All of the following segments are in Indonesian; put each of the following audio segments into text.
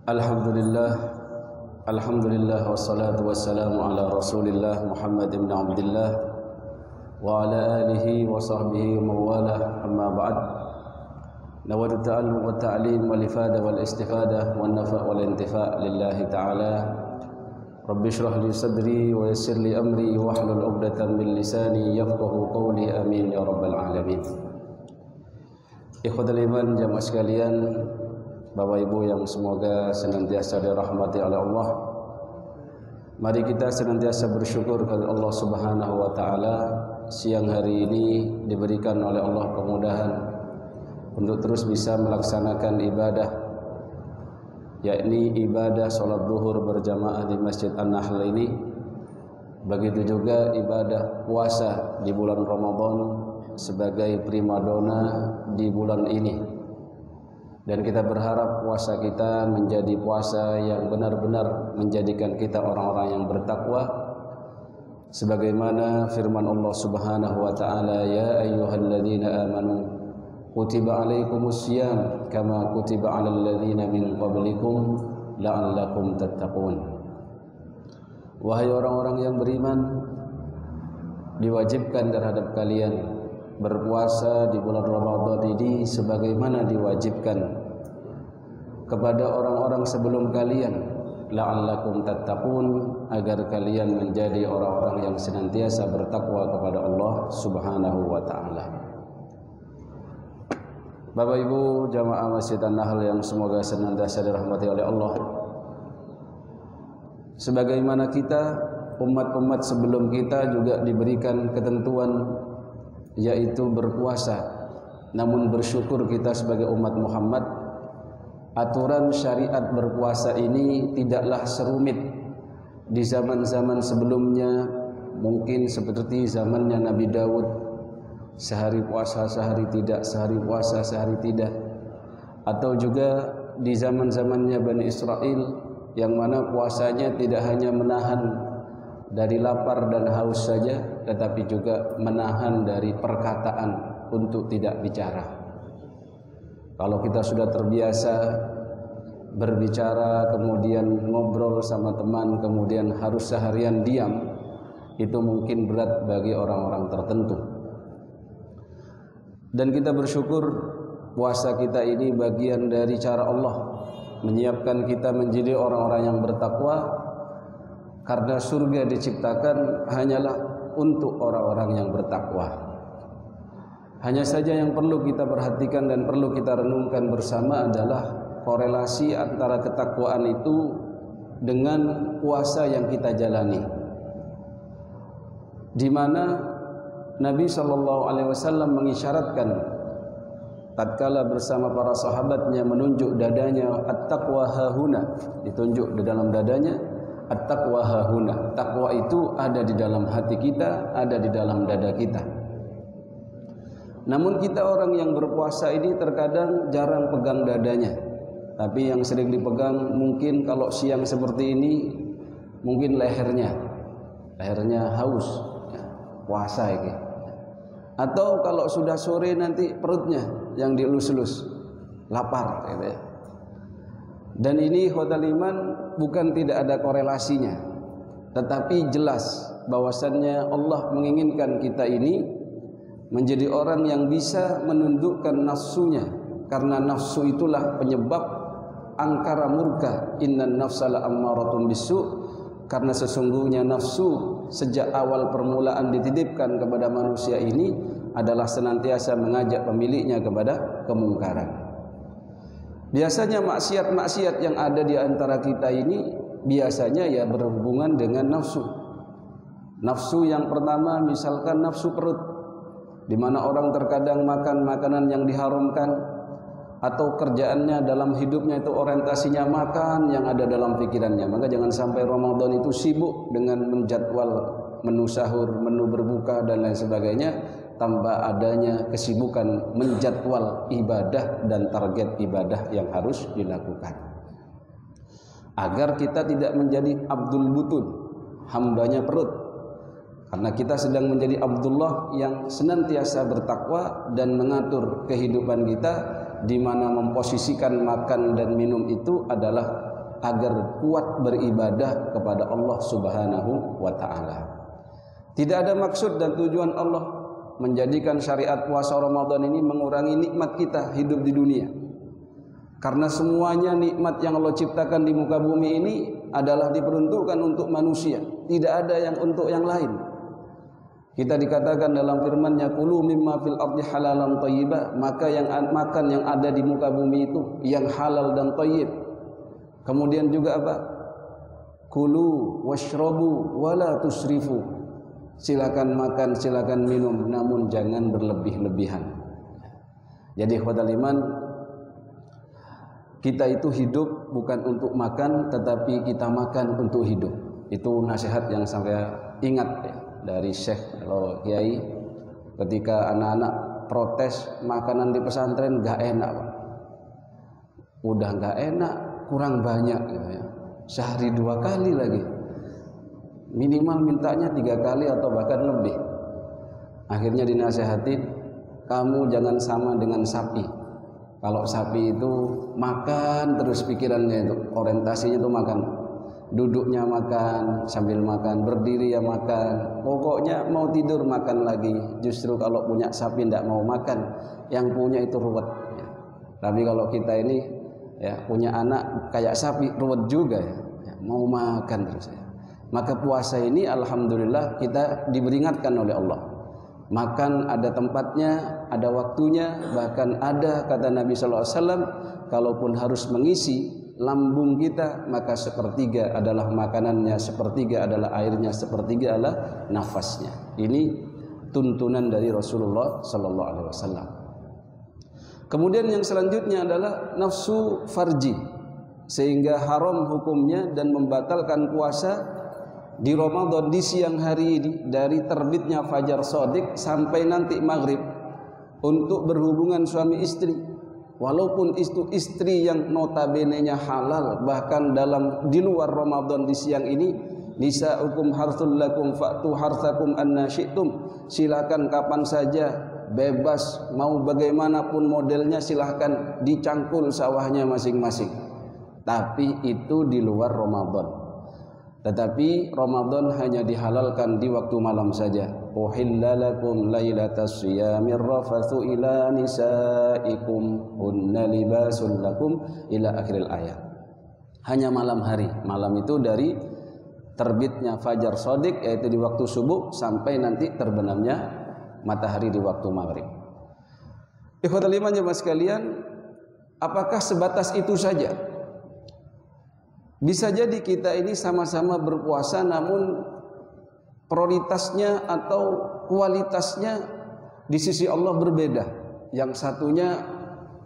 Alhamdulillah, Alhamdulillah wassalatu wassalamu ala Rasulillah Muhammad ibn Abdullah wa ala alihi wa sahbihi wa mawalah, amma ba'd. Nawaitu ta'allum wa ta'lim wal ifada wal istifadah wan nafa' wal intifa' lillahi ta'ala. Rabbi shrah li sadri wa yassir li amri wahlul 'uqdatam min lisani yafqahu qawli, amin ya rabbal alamin. Ikhwatul iman, jamaah sekalian, Bapak Ibu yang semoga senantiasa dirahmati oleh Allah, mari kita senantiasa bersyukur kepada Allah Subhanahu wa taala. Siang hari ini diberikan oleh Allah kemudahan untuk terus bisa melaksanakan ibadah, yakni ibadah salat zuhur berjamaah di Masjid An-Nahl ini. Begitu juga ibadah puasa di bulan Ramadan sebagai primadona di bulan ini. Dan kita berharap puasa kita menjadi puasa yang benar-benar menjadikan kita orang-orang yang bertakwa, sebagaimana firman Allah Subhanahu wa taala, ya ayyuhalladzina amanu kutiba alaikumusiyam kama kutiba alal ladzina min qablikum la'allakum tattaqun. Wahai orang-orang yang beriman, diwajibkan terhadap kalian berpuasa di bulan Ramadan ini sebagaimana diwajibkan kepada orang-orang sebelum kalian, la'allakum tattaqun, agar kalian menjadi orang-orang yang senantiasa bertakwa kepada Allah Subhanahu wa taala. Bapak Ibu jamaah Masjid An-Nahl yang semoga senantiasa dirahmati oleh Allah, sebagaimana kita umat-umat sebelum kita juga diberikan ketentuan yaitu berpuasa, namun bersyukur kita sebagai umat Muhammad, aturan syariat berpuasa ini tidaklah serumit di zaman-zaman sebelumnya. Mungkin seperti zamannya Nabi Daud, sehari puasa sehari tidak, sehari puasa sehari tidak. Atau juga di zaman-zamannya Bani Israel, yang mana puasanya tidak hanya menahan dari lapar dan haus saja, tetapi juga menahan dari perkataan untuk tidak bicara. Kalau kita sudah terbiasa berbicara, kemudian ngobrol sama teman, kemudian harus seharian diam, itu mungkin berat bagi orang-orang tertentu. Dan kita bersyukur puasa kita ini bagian dari cara Allah menyiapkan kita menjadi orang-orang yang bertakwa, karena surga diciptakan hanyalah untuk orang-orang yang bertakwa. Hanya saja yang perlu kita perhatikan dan perlu kita renungkan bersama adalah korelasi antara ketakwaan itu dengan puasa yang kita jalani, di mana Nabi SAW mengisyaratkan tatkala bersama para sahabatnya menunjuk dadanya, at-taqwa hahuna, ditunjuk di dalam dadanya, at-taqwa hahuna. Takwa itu ada di dalam hati kita, ada di dalam dada kita. Namun kita orang yang berpuasa ini terkadang jarang pegang dadanya, tapi yang sering dipegang mungkin kalau siang seperti ini mungkin lehernya haus, ya, puasa ini. Atau kalau sudah sore nanti perutnya yang dielus-elus, lapar, gitu ya. Dan ini khotul iman bukan tidak ada korelasinya, tetapi jelas bahwasannya Allah menginginkan kita ini menjadi orang yang bisa menundukkan nafsunya, karena nafsu itulah penyebab angkara murka, innan nafsala ammaratun bisu, karena sesungguhnya nafsu sejak awal permulaan dititipkan kepada manusia ini adalah senantiasa mengajak pemiliknya kepada kemungkaran. Biasanya maksiat-maksiat yang ada di antara kita ini biasanya ya berhubungan dengan nafsu. Nafsu yang pertama misalkan nafsu perut, di mana orang terkadang makan makanan yang diharamkan, atau kerjaannya dalam hidupnya itu orientasinya makan yang ada dalam pikirannya. Maka jangan sampai Ramadan itu sibuk dengan menjadwal menu sahur, menu berbuka dan lain sebagainya, tanpa adanya kesibukan menjadwal ibadah dan target ibadah yang harus dilakukan, agar kita tidak menjadi abdul butun, hambanya perut. Karena kita sedang menjadi Abdullah yang senantiasa bertakwa dan mengatur kehidupan kita, di mana memposisikan makan dan minum itu adalah agar kuat beribadah kepada Allah Subhanahu wa taala. Tidak ada maksud dan tujuan Allah menjadikan syariat puasa Ramadan ini mengurangi nikmat kita hidup di dunia. Karena semuanya nikmat yang Allah ciptakan di muka bumi ini adalah diperuntukkan untuk manusia, tidak ada yang untuk yang lain. Kita dikatakan dalam firman-Nya, "Kulu mimma fil ardi halalan thayyiba," maka yang makan yang ada di muka bumi itu yang halal dan thayyib. Kemudian juga apa? Kulu washrabu wala tusrifu. Silakan makan, silakan minum, namun jangan berlebih-lebihan. Jadi ikhwatal iman, kita itu hidup bukan untuk makan, tetapi kita makan untuk hidup. Itu nasihat yang saya ingat ya, dari Syekh atau Kiai ketika anak-anak protes makanan di pesantren gak enak, Pak. Udah gak enak, kurang banyak gitu ya. Sehari 2 kali lagi. Minimal mintanya 3 kali atau bahkan lebih. Akhirnya dinasihatin, kamu jangan sama dengan sapi. Kalau sapi itu makan terus pikirannya itu, orientasinya itu makan. Duduknya makan, sambil makan, berdiri ya makan. Pokoknya mau tidur makan lagi. Justru kalau punya sapi tidak mau makan, yang punya itu ruwet. Tapi kalau kita ini ya punya anak kayak sapi, ruwet juga ya, mau makan terus ya. Maka puasa ini alhamdulillah kita diberingatkan oleh Allah. Makan ada tempatnya, ada waktunya, bahkan ada kata Nabi sallallahu alaihi wasallam, kalaupun harus mengisi lambung kita, maka sepertiga adalah makanannya, sepertiga adalah airnya, sepertiga adalah nafasnya. Ini tuntunan dari Rasulullah sallallahu alaihi wasallam. Kemudian yang selanjutnya adalah nafsu farji, sehingga haram hukumnya dan membatalkan puasa di Ramadan di siang hari ini dari terbitnya fajar shadiq sampai nanti maghrib untuk berhubungan suami istri. Walaupun itu istri yang notabene-nya halal, bahkan di luar Ramadan di siang ini, nisa'ukum harthul lakum fa'tu harthakum anna syi'tum. Silakan kapan saja, bebas, mau bagaimanapun modelnya silahkan dicangkul sawahnya masing-masing. Tapi itu di luar Ramadan. Tetapi Ramadan hanya dihalalkan di waktu malam saja. Uhilla lakum lailatas siyamir rafathu ila nisaikum hunna libasul lakum ila akhiril ayat. Hanya malam hari. Malam itu dari terbitnya fajar shadiq, yaitu di waktu subuh, sampai nanti terbenamnya matahari di waktu maghrib. Ikhwatul iman jemaah sekalian, apakah sebatas itu saja? Bisa jadi kita ini sama-sama berpuasa, namun prioritasnya atau kualitasnya di sisi Allah berbeda. Yang satunya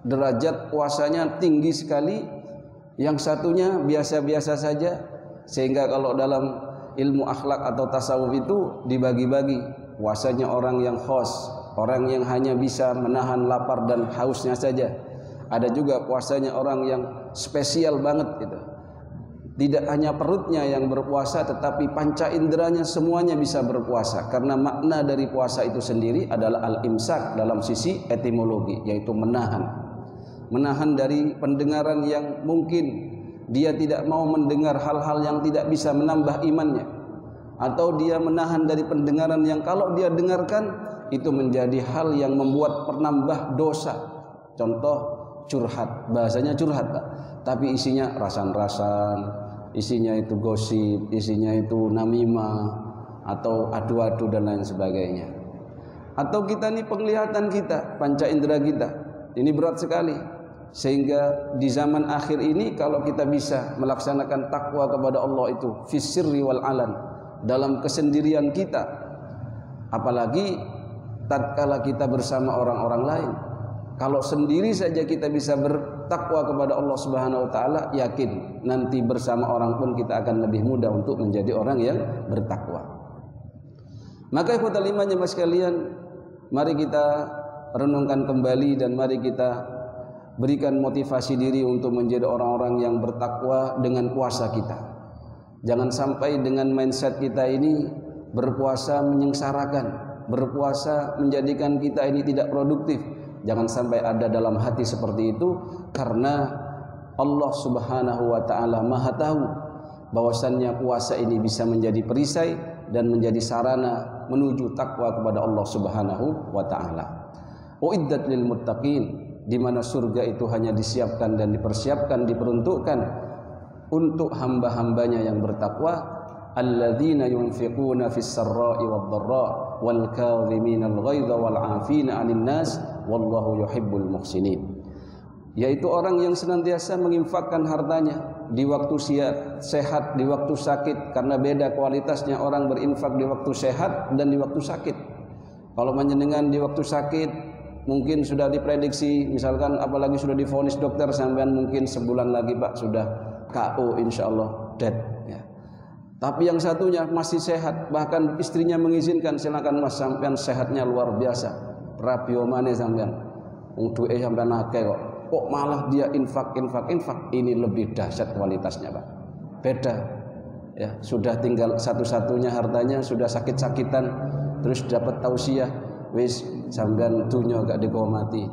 derajat puasanya tinggi sekali, yang satunya biasa-biasa saja. Sehingga kalau dalam ilmu akhlak atau tasawuf itu dibagi-bagi, puasanya orang yang khos, orang yang hanya bisa menahan lapar dan hausnya saja. Ada juga puasanya orang yang spesial banget gitu. Tidak hanya perutnya yang berpuasa, tetapi panca inderanya semuanya bisa berpuasa. Karena makna dari puasa itu sendiri adalah al-imsak dalam sisi etimologi, yaitu menahan. Menahan dari pendengaran yang mungkin dia tidak mau mendengar hal-hal yang tidak bisa menambah imannya. Atau dia menahan dari pendengaran yang kalau dia dengarkan itu menjadi hal yang membuat penambah dosa. Contoh curhat, bahasanya curhat Pak, tapi isinya rasan-rasan, isinya itu gosip, isinya itu namimah atau adu-adu dan lain sebagainya. Atau kita ini penglihatan kita, panca indera kita, ini berat sekali. Sehingga di zaman akhir ini kalau kita bisa melaksanakan takwa kepada Allah itu fis sirri wal alan, dalam kesendirian kita, apalagi tatkala kita bersama orang-orang lain. Kalau sendiri saja kita bisa bertakwa kepada Allah Subhanahu wa taala, yakin nanti bersama orang pun kita akan lebih mudah untuk menjadi orang yang bertakwa. Maka ikhwatul iman jemaah sekalian, mari kita renungkan kembali dan mari kita berikan motivasi diri untuk menjadi orang-orang yang bertakwa dengan puasa kita. Jangan sampai dengan mindset kita ini berpuasa menyengsarakan, berpuasa menjadikan kita ini tidak produktif. Jangan sampai ada dalam hati seperti itu, karena Allah Subhanahu wa taala Maha tahu bahwasannya puasa ini bisa menjadi perisai dan menjadi sarana menuju takwa kepada Allah Subhanahu wa taala. Uiddat lil muttaqin, di mana surga itu hanya disiapkan dan dipersiapkan, diperuntukkan untuk hamba-hambanya yang bertakwa. Alladzina yunfiquna fis sarra'i wad dharra wal kadhiminal ghaidha wal 'afina 'anil nas wallahu yuhibbul muhsinin. Yaitu orang yang senantiasa menginfakkan hartanya di waktu sehat, di waktu sakit, karena beda kualitasnya orang berinfak di waktu sehat dan di waktu sakit. Kalau panjenengan di waktu sakit mungkin sudah diprediksi, misalkan apalagi sudah divonis dokter sampean mungkin sebulan lagi Pak sudah KO insyaallah dead ya. Tapi yang satunya masih sehat, bahkan istrinya mengizinkan, silakan Mas sampean sehatnya luar biasa. Rabio maneh sampean. Wong duwe sampean akeh kok malah dia infak. Ini lebih dahsyat kualitasnya, Pak. Beda. Ya, sudah tinggal satu-satunya hartanya, sudah sakit-sakitan terus dapat tausiah, wis sampean dunya gak dikomati.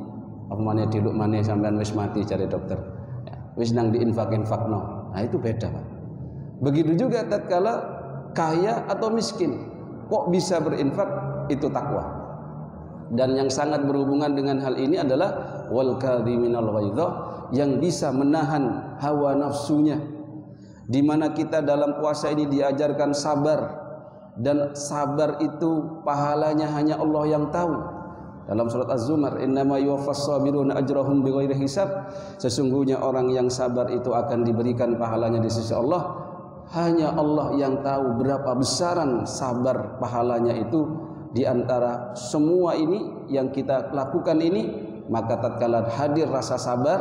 Apa maneh diluk maneh sampean wis mati cari dokter. Ya, wis nang diinfak-infakno. Nah, itu beda, Pak. Begitu juga tatkala kaya atau miskin, kok bisa berinfak, itu takwa. Dan yang sangat berhubungan dengan hal ini adalah wal kadhiminal ghaidha, yang bisa menahan hawa nafsunya. Di mana kita dalam puasa ini diajarkan sabar, dan sabar itu pahalanya hanya Allah yang tahu. Dalam surat Az-Zumar, innama yuwaffas sabiruna ajrahum bighairi hisab, sesungguhnya orang yang sabar itu akan diberikan pahalanya di sisi Allah. Hanya Allah yang tahu berapa besaran sabar pahalanya itu. Di antara semua ini yang kita lakukan ini, maka tatkala hadir rasa sabar,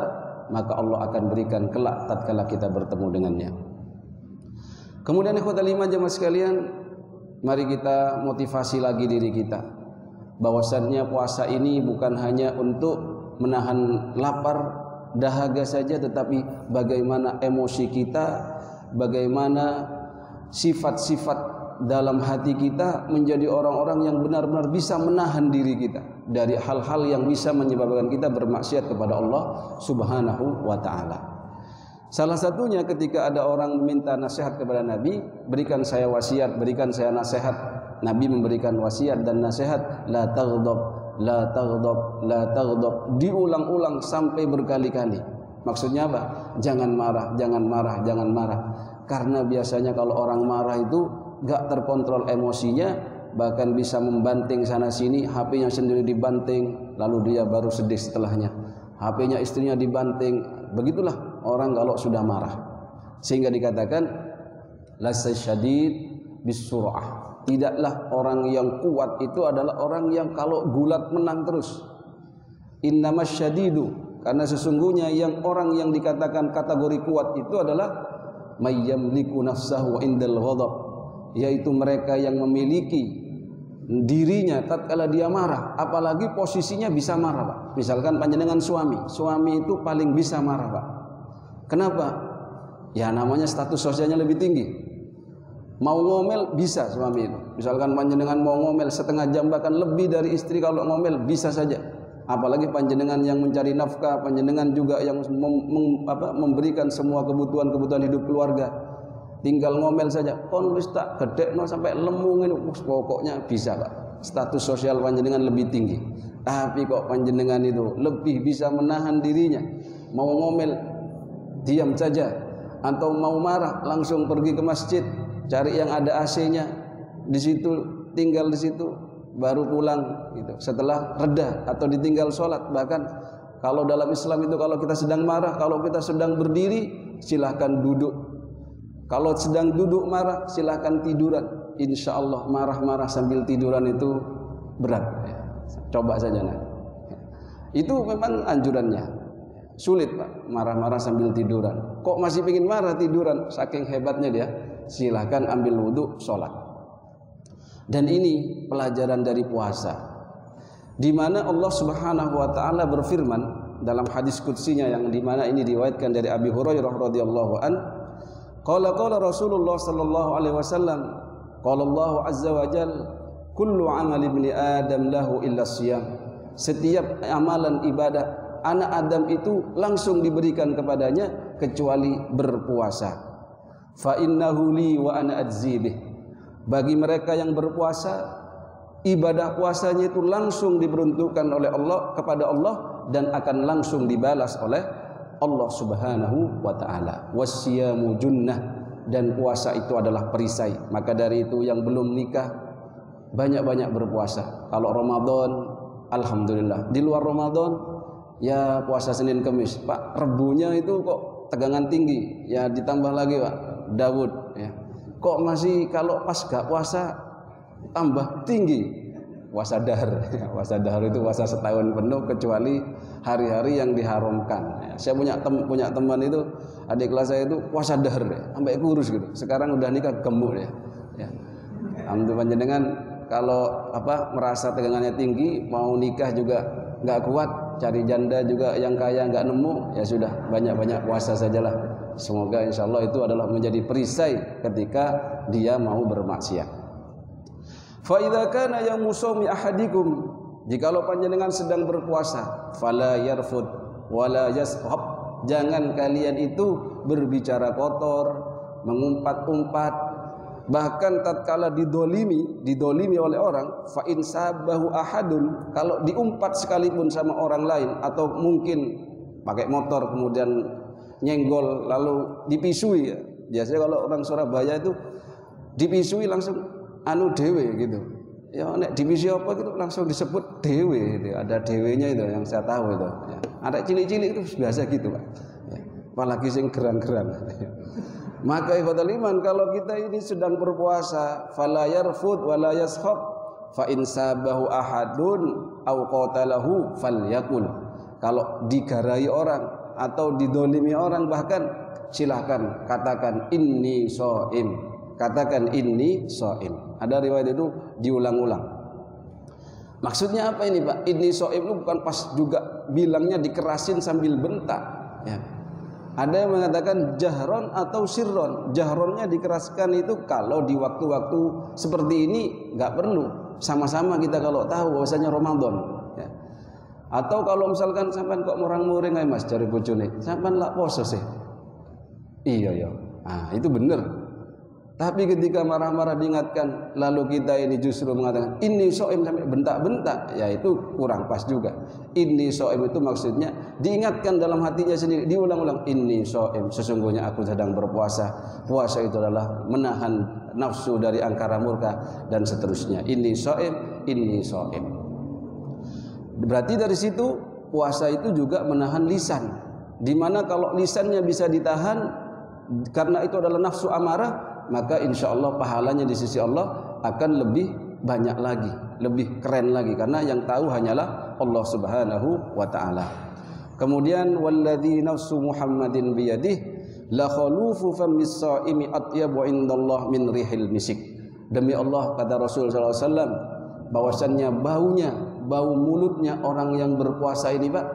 maka Allah akan berikan kelak tatkala kita bertemu dengannya. Kemudian ikhwatal iman jemaah sekalian, mari kita motivasi lagi diri kita, bahwasannya puasa ini bukan hanya untuk menahan lapar, dahaga saja, tetapi bagaimana emosi kita, bagaimana sifat-sifat dalam hati kita menjadi orang-orang yang benar-benar bisa menahan diri kita dari hal-hal yang bisa menyebabkan kita bermaksiat kepada Allah Subhanahu wa ta'ala. Salah satunya ketika ada orang meminta nasihat kepada Nabi, berikan saya wasiat, berikan saya nasihat. Nabi memberikan wasiat dan nasihat, la taghdab, la taghdab, la taghdab, diulang-ulang sampai berkali-kali. Maksudnya apa? Jangan marah, jangan marah, jangan marah. Karena biasanya kalau orang marah itu gak terkontrol emosinya, bahkan bisa membanting sana sini, HP-nya sendiri dibanting, lalu dia baru sedih setelahnya. HP-nya istrinya dibanting. Begitulah orang kalau sudah marah. Sehingga dikatakan lasa syadid bisur'ah. Tidaklah orang yang kuat itu adalah orang yang kalau gulat menang terus. Innamas syadidu, karena sesungguhnya yang orang yang dikatakan kategori kuat itu adalah mayyamliku nafsahu indal ghadab, yaitu mereka yang memiliki dirinya tatkala dia marah, apalagi posisinya bisa marah, Pak. Misalkan panjenengan suami itu paling bisa marah, Pak. Kenapa? Ya namanya status sosialnya lebih tinggi. Mau ngomel bisa suami itu. Misalkan panjenengan mau ngomel setengah jam bahkan lebih dari istri, kalau ngomel bisa saja. Apalagi panjenengan yang mencari nafkah, panjenengan juga yang memberikan semua kebutuhan hidup keluarga. Tinggal ngomel saja, kon wis tak gedekno sampai lemu ngene, pokoknya bisa, Pak. Status sosial panjenengan lebih tinggi. Tapi kok panjenengan itu lebih bisa menahan dirinya. Mau ngomel diam saja, atau mau marah langsung pergi ke masjid, cari yang ada AC-nya, di situ tinggal di situ, baru pulang gitu. Setelah reda atau ditinggal sholat. Bahkan kalau dalam Islam itu kalau kita sedang marah, kalau kita sedang berdiri silahkan duduk. Kalau sedang duduk marah silahkan tiduran. Insya Allah marah-marah sambil tiduran itu berat. Coba saja nah. Itu memang anjurannya. Sulit, Pak, marah-marah sambil tiduran. Kok masih pengen marah tiduran? Saking hebatnya dia. Silahkan ambil wudhu, sholat. Dan ini pelajaran dari puasa, di mana Allah Subhanahu wa taala berfirman dalam hadis qudsinya yang di mana ini diriwayatkan dari Abi Hurairah radhiyallahu an, qala Rasulullah sallallahu alaihi wasallam, qala Allah azza wa jalla, kullu amali ibni adam lahu illa shiyam. Setiap amalan ibadah anak Adam itu langsung diberikan kepadanya kecuali berpuasa. Fa innahu li wa ana ajzi bih. Bagi mereka yang berpuasa, ibadah puasanya itu langsung diperuntukkan oleh Allah kepada Allah dan akan langsung dibalas oleh Allah Subhanahu wa taala. Wasyamu junnah, dan puasa itu adalah perisai. Maka dari itu yang belum nikah banyak-banyak berpuasa. Kalau Ramadan, alhamdulillah. Di luar Ramadan ya puasa Senin Kamis. Pak, Rebunya itu kok tegangan tinggi. Ya ditambah lagi Pak, Daud ya. Kok masih kalau pas gak puasa tambah tinggi. Puasa dahar. Puasa dahar itu puasa setahun penuh kecuali hari-hari yang diharamkan. Ya, saya punya teman itu, adik kelas saya itu puasa dahar ya, sampai kurus gitu. Sekarang udah nikah gemuk ya. Ya. Alhamdulillah panjenengan kalau merasa tegangannya tinggi, mau nikah juga nggak kuat, cari janda juga yang kaya nggak nemu, ya sudah banyak-banyak puasa sajalah. Semoga insya Allah itu adalah menjadi perisai ketika dia mau bermaksiat. Fa idza kana yaum shaumi ahadikum, jikalau panjenengan sedang berpuasa, fala yarfud wala yashab, jangan kalian itu berbicara kotor, mengumpat-umpat, bahkan tatkala didolimi oleh orang, fa in sabahu ahadun, kalau diumpat sekalipun sama orang lain, atau mungkin pakai motor kemudian nyenggol lalu dipisui ya. Biasanya kalau orang Surabaya itu dipisui langsung anu dewe gitu. Ya nek dipisui apa gitu langsung disebut dewe gitu. Ada dewenya itu yang saya tahu itu. Ya. Ada cilik-cilik itu biasa gitu Pak. Ya. Apalagi sing geran-geran. Maka ikhwatul iman, kalau kita ini sedang berpuasa, fala yarfud wala yashab, fa in sabahu ahadun aw qatalahu falyakul. Kalau digarai orang atau didolimi orang, bahkan silahkan katakan inni shaim. Katakan inni shaim. Ada riwayat itu diulang-ulang. Maksudnya apa ini Pak? Inni shaim itu bukan pas juga bilangnya dikerasin sambil bentak ya. Ada yang mengatakan jahron atau sirron. Jahronnya dikeraskan itu kalau di waktu-waktu seperti ini nggak perlu. Sama-sama kita kalau tahu bahwasanya Ramadan. Ya. Atau kalau misalkan sampean kok murang-muring ae Mas cari bojone, sampean lak poso sih. Iya ya. Ah, itu benar. Tapi ketika marah-marah diingatkan, lalu kita ini justru mengatakan ini shaim sampai bentak-bentak, ya itu kurang pas juga. Ini shaim itu maksudnya diingatkan dalam hatinya sendiri, diulang-ulang, ini shaim, sesungguhnya aku sedang berpuasa. Puasa itu adalah menahan nafsu dari angkara murka dan seterusnya. Ini shaim, ini shaim. Berarti dari situ puasa itu juga menahan lisan. Dimana kalau lisannya bisa ditahan karena itu adalah nafsu amarah, maka insya Allah pahalanya di sisi Allah akan lebih banyak lagi, lebih keren lagi, karena yang tahu hanyalah Allah Subhanahu wa taala. Kemudian walladzi nafsu Muhammadin biyadih la khalufu famis shaimi atyabu indallah min rihil misik. Demi Allah, kata Rasul sallallahu alaihi wasallam, bahwasannya bau mulutnya orang yang berpuasa ini Pak,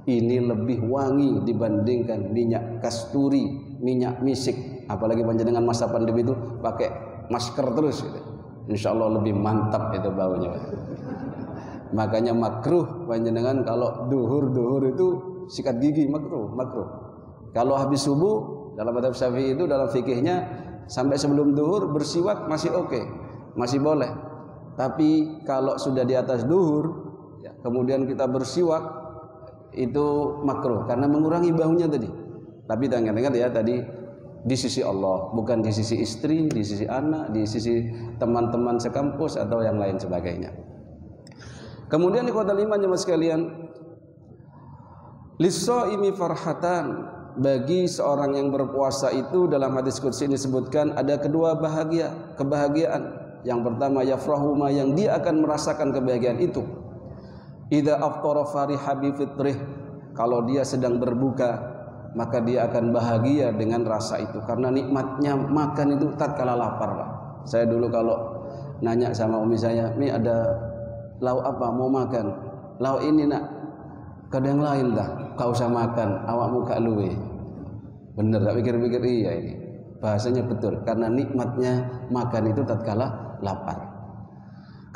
ini lebih wangi dibandingkan minyak kasturi, minyak misik. Apalagi panjenengan masa pandemi itu pakai masker terus gitu. Insya Allah lebih mantap itu baunya. Makanya makruh panjenengan kalau duhur itu sikat gigi, makruh. Kalau habis subuh dalam madhab Syafi'i itu dalam fikihnya sampai sebelum duhur bersiwak masih oke, masih boleh. Tapi kalau sudah di atas duhur ya, kemudian kita bersiwak itu makruh karena mengurangi baunya tadi. Tapi ingat ya tadi di sisi Allah, bukan di sisi istri, di sisi anak, di sisi teman-teman sekampus atau yang lain sebagainya. Kemudian ikhwatal iman jemaah sekalian, lis-shaimi farhatan, bagi seorang yang berpuasa itu dalam hadis qudsi disebutkan ada kedua kebahagiaan. Yang pertama yafrahu ma, yang dia akan merasakan kebahagiaan itu. Idza aftara fariha bi fitrih, kalau dia sedang berbuka maka dia akan bahagia dengan rasa itu, karena nikmatnya makan itu tatkala lapar Pak. Saya dulu kalau nanya sama umi saya, "Mi ada lauk apa mau makan?" "Lauk ini nak." "Kada yang lain dah, kau usah makan, awakmu gak luwe." Bener tak pikir-pikir, iya ini bahasanya betul, karena nikmatnya makan itu tatkala lapar.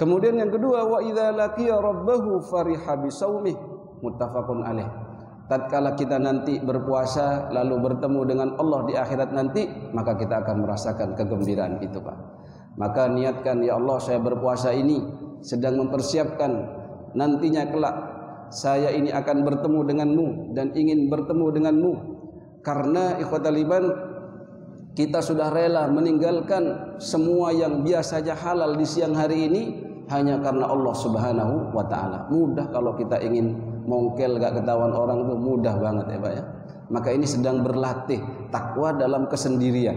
Kemudian yang kedua, wa idza laqiya rabbahu fariha bi shaumih, muttafaqun alaih. Tatkala kita nanti berpuasa lalu bertemu dengan Allah di akhirat nanti, maka kita akan merasakan kegembiraan itu, Pak. Maka niatkan, ya Allah, saya berpuasa ini sedang mempersiapkan nantinya kelak saya ini akan bertemu denganmu dan ingin bertemu denganmu. Karena ikhwatal iman, kita sudah rela meninggalkan semua yang biasanya halal di siang hari ini hanya karena Allah Subhanahu wa ta'ala. Mudah kalau kita ingin mongkel gak ketahuan orang itu, mudah banget ya Pak ya. Maka ini sedang berlatih takwa dalam kesendirian.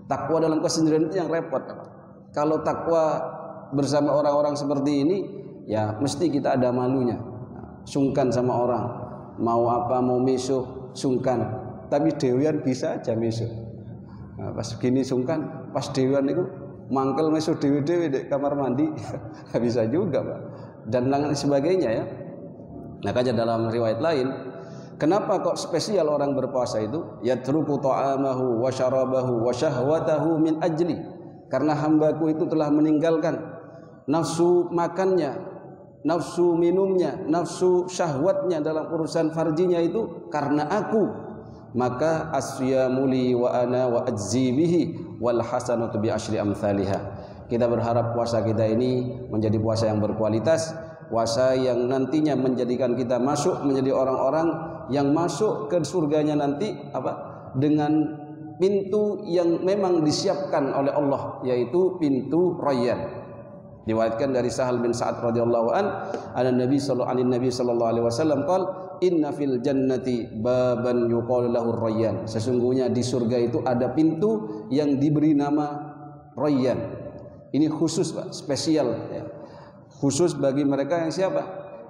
Takwa dalam kesendirian itu yang repot, Pak. Kalau takwa bersama orang-orang seperti ini, ya mesti kita ada malunya. Sungkan sama orang, mau apa, mau misuh, sungkan. Tapi dewian bisa aja misuh. Nah, pas gini sungkan, pas dewian itu mangkel misuh dewi-dewi di kamar mandi, bisa juga, Pak. Dan lain sebagainya ya. Makanya dalam riwayat lain, kenapa kok spesial orang berpuasa itu? Yatruku ta'amahu wa syarabahu wa syahwatahu min ajli. Karena hambaku itu telah meninggalkan nafsu makannya, nafsu minumnya, nafsu syahwatnya dalam urusan farjinya itu karena aku. Maka asyamu li wa ana wa ajzi bihi wal hasanatu bi asyri amsalihha. Kita berharap puasa kita ini menjadi puasa yang berkualitas, puasa yang nantinya menjadikan kita masuk menjadi orang-orang yang masuk ke surganya nanti dengan pintu yang memang disiapkan oleh Allah, yaitu pintu Rayyan. Diriwayatkan dari Sahal bin Sa'ad radhiyallahu an, Nabi sallallahu alaihi wasallam qala inna fil jannati baban yuqalu lahu Rayyan. Sesungguhnya di surga itu ada pintu yang diberi nama Rayyan. Ini khusus, Pak, spesial ya. Khusus bagi mereka yang siapa?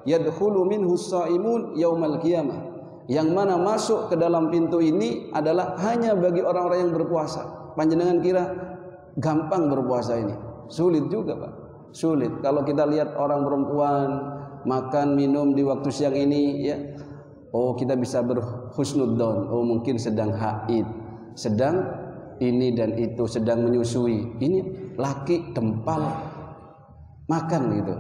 Yadkhulu minhu shaimun yaumal qiyamah. Yang mana masuk ke dalam pintu ini adalah hanya bagi orang-orang yang berpuasa. Panjenengan kira gampang berpuasa ini? Sulit juga, Pak. Sulit. Kalau kita lihat orang perempuan makan minum di waktu siang ini ya, oh kita bisa berhusnudzon, oh mungkin sedang haid, sedang ini dan itu, sedang menyusui. Ini laki dempal makan gitu,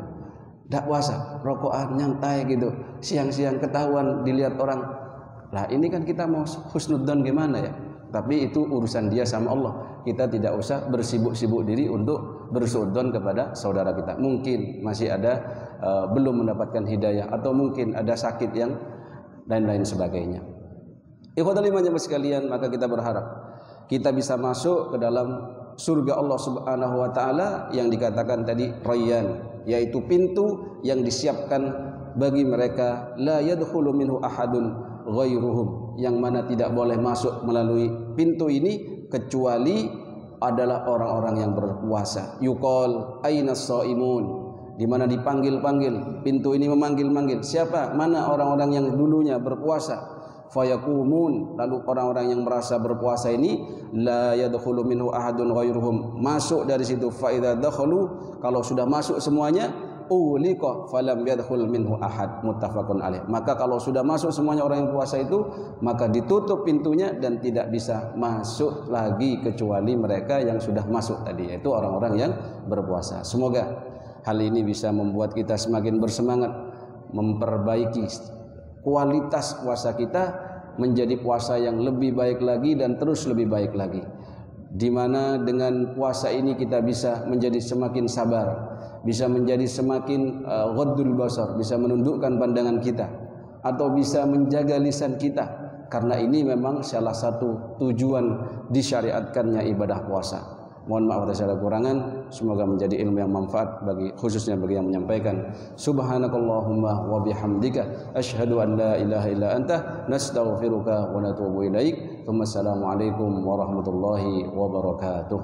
tidak puasa, rokokan nyantai gitu, siang-siang ketahuan dilihat orang. Lah ini kan kita mau husnudzon gimana ya? Tapi itu urusan dia sama Allah. Kita tidak usah bersibuk-sibuk diri untuk bersuudzon kepada saudara kita. Mungkin masih ada belum mendapatkan hidayah, atau mungkin ada sakit yang lain-lain sebagainya. Ikhwatal iman jemaah sekalian, maka kita berharap kita bisa masuk ke dalam surga Allah Subhanahu wa taala yang dikatakan tadi Rayyan, yaitu pintu yang disiapkan bagi mereka la yadkhulu minhu ahadun ghairuhum, yang mana tidak boleh masuk melalui pintu ini kecuali adalah orang-orang yang berpuasa. Yuqal ainas shaimun, di mana dipanggil-panggil, pintu ini memanggil-manggil, siapa? Mana orang-orang yang dulunya berpuasa? Fayaqumun, lalu orang-orang yang merasa berpuasa ini la yadkhulu minhu ahadun ghairuhum, masuk dari situ. Fa idza dakhalu, kalau sudah masuk semuanya, uliqa falam yadkhul minhu ahad, muttafaqun alaih. Maka kalau sudah masuk semuanya orang yang puasa itu, maka ditutup pintunya dan tidak bisa masuk lagi kecuali mereka yang sudah masuk tadi, yaitu orang-orang yang berpuasa. Semoga hal ini bisa membuat kita semakin bersemangat memperbaiki kualitas puasa kita menjadi puasa yang lebih baik lagi dan terus lebih baik lagi, di mana dengan puasa ini kita bisa menjadi semakin sabar, bisa menjadi semakin ghaddul basar, bisa menundukkan pandangan kita, atau bisa menjaga lisan kita, karena ini memang salah satu tujuan disyariatkannya ibadah puasa. Mohon maaf atas segala kekurangan, semoga menjadi ilmu yang manfaat bagi khususnya bagi yang menyampaikan. Subhanakallahumma wa bihamdika asyhadu an la ilaha illa anta nastaghfiruka wa natubu ilaik. Wassalamualaikum warahmatullahi wabarakatuh.